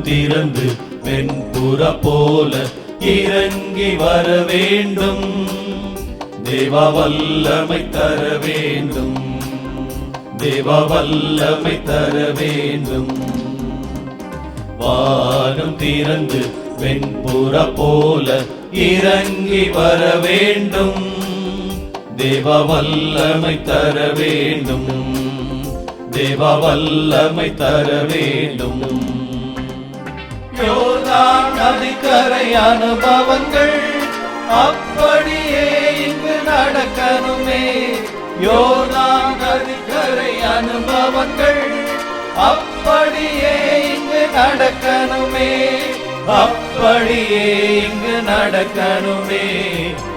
திறந்து வெண்புறா போல இறங்கி வர வேண்டும். தேவா வல்லமை தர வேண்டும். தேவா வல்லமை தர வேண்டும். வானம் திறந்து வெண்புறா போல இறங்கி வர வேண்டும். தேவா வல்லமை தர வேண்டும். தேவா வல்லமை தர வேண்டும். யோர்தான் நதிக்கரை அனுபவங்கள் அப்படியே இங்கு நடக்கணுமே. யோர்தான் நதிக்கரை அனுபவங்கள் அப்படியே இங்கு நடக்கணுமே. அப்படியே இங்கு நடக்கணுமே.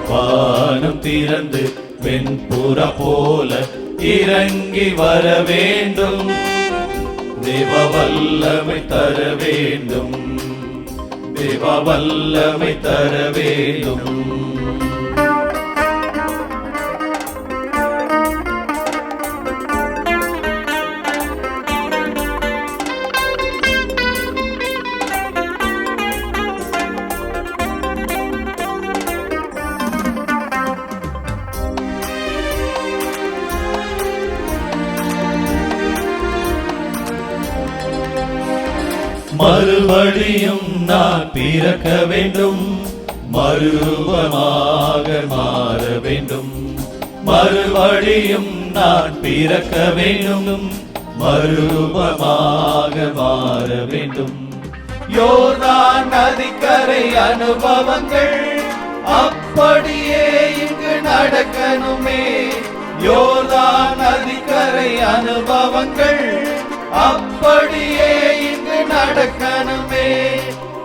வானம் திறந்து வெண்புறா போல இறங்கி வர வேண்டும். தேவா வல்லமை தர வேண்டும். தேவா வல்லமை தர வேண்டும். மறுபடியும் நான் பிறக்க வேண்டும். மறுரூபமாக மாற வேண்டும். மறுபடியும் நான் பிறக்க வேண்டும். மறுரூபமாக மாற வேண்டும். யோர்தான் நதிக்கரை அனுபவங்கள் அப்படியே இங்கு நடக்கணுமே. யோர்தான் நதிக்கரை அனுபவங்கள் அப்படியே இங்கு நடக்கணுமே.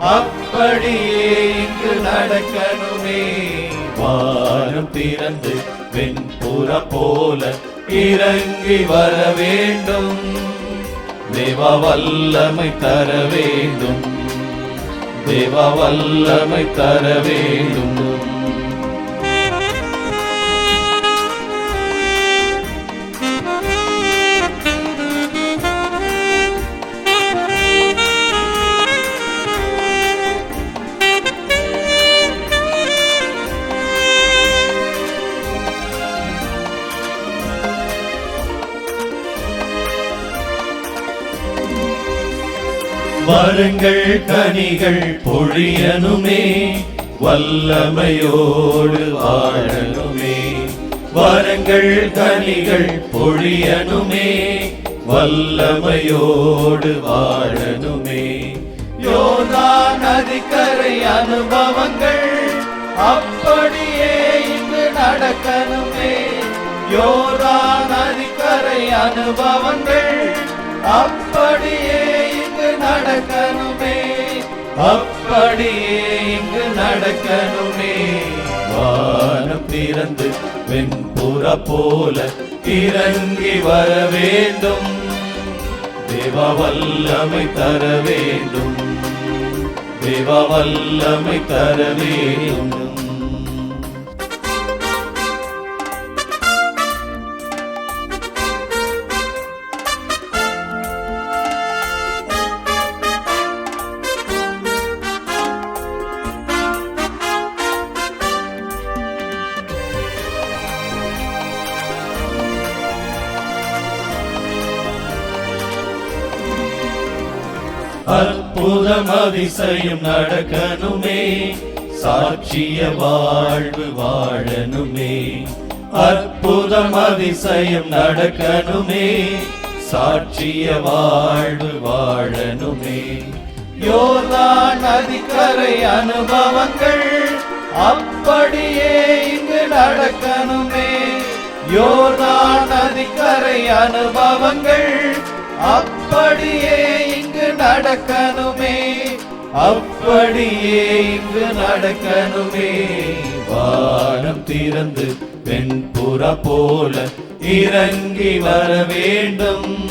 அப்படியே இங்கு நடக்கணுமே. வானம் திறந்து வெண்புறா போல இறங்கி வர வேண்டும். தேவா வல்லமை தர வேண்டும். தேவா வல்லமை தர வேண்டும். வரங்கள் கனிகள் பொழியனுமே. வல்லமையோடு வாழனுமே. வரங்கள் கனிகள் பொழியனுமே. வல்லமையோடு வாழனுமே. யோர்தான் நதிக்கரை அனுபவங்கள் அப்படியே இங்கு நடக்கணுமே. யோர்தான் நதிக்கரை அனுபவங்கள் அப்படியே நடக்கணுமே. அப்படியே இங்கு நடக்கணுமே. வானம் திறந்து வெண்புறா போல இறங்கி வர வேண்டும். தேவா வல்லமை தர வேண்டும். தேவா வல்லமை தர வேண்டும். அற்புதம் அதிசயம் நடக்கணுமே. சாட்சிய வாழ்வு வாழணுமே. அற்புதம் அதிசயம் நடக்கணுமே. சாட்சிய வாழ்வு வாழணுமே. யோர்தான் நதிக்கரை அனுபவங்கள் அப்படியே இங்கு நடக்கணுமே. யோர்தான் நதிக்கரை அனுபவங்கள் அப்படியே இங்கு நடக்கணுமே. அப்படியே இங்கு நடக்கணுமே. வானம் திறந்து வெண்புறா போல இறங்கி வர வேண்டும்.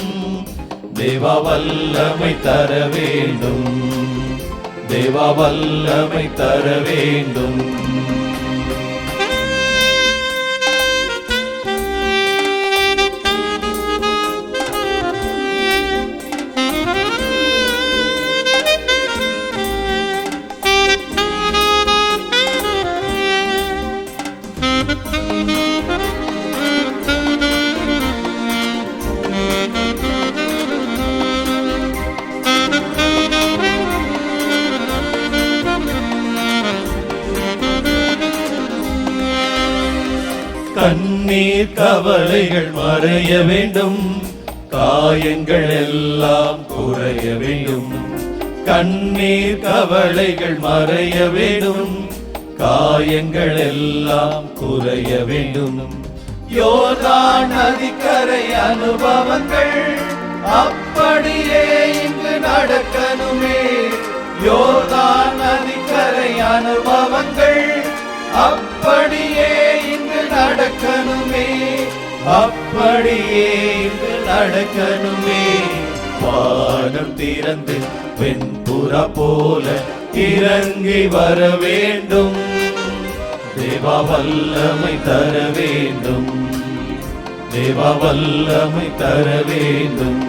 தேவா வல்லமை தர வேண்டும். தேவா வல்லமை தர வேண்டும். கண்ணீர் கவலைகள் மறைய வேண்டும், காயங்கள் எல்லாம் குறைய வேண்டும். கண்ணீர் கவலைகள் மறைய வேண்டும், காயங்கள் எல்லாம் குறைய வேண்டும். யோர்தான் நதிக்கரை அனுபவங்கள் அப்படியே இங்கு நடக்கணுமே. யோர்தான் நதிக்கரை அனுபவங்கள் அப்படியே இங்கு நடக்கணுமே. அப்படியே இங்கு நடக்கணுமே. வானம் திறந்து வெண்புறா போல இறங்கி வர வேண்டும். தேவா வல்லமை தர வேண்டும், தேவா வல்லமை தர வேண்டும்.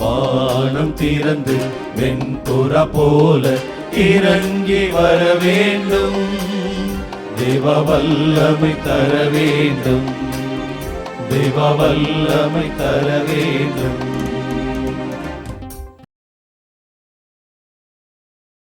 வானம் திறந்து வெண்புறா போல இறங்கி வர வேண்டும். தேவா வல்லமை தர வேண்டும், தேவா வல்லமை தர வேண்டும்.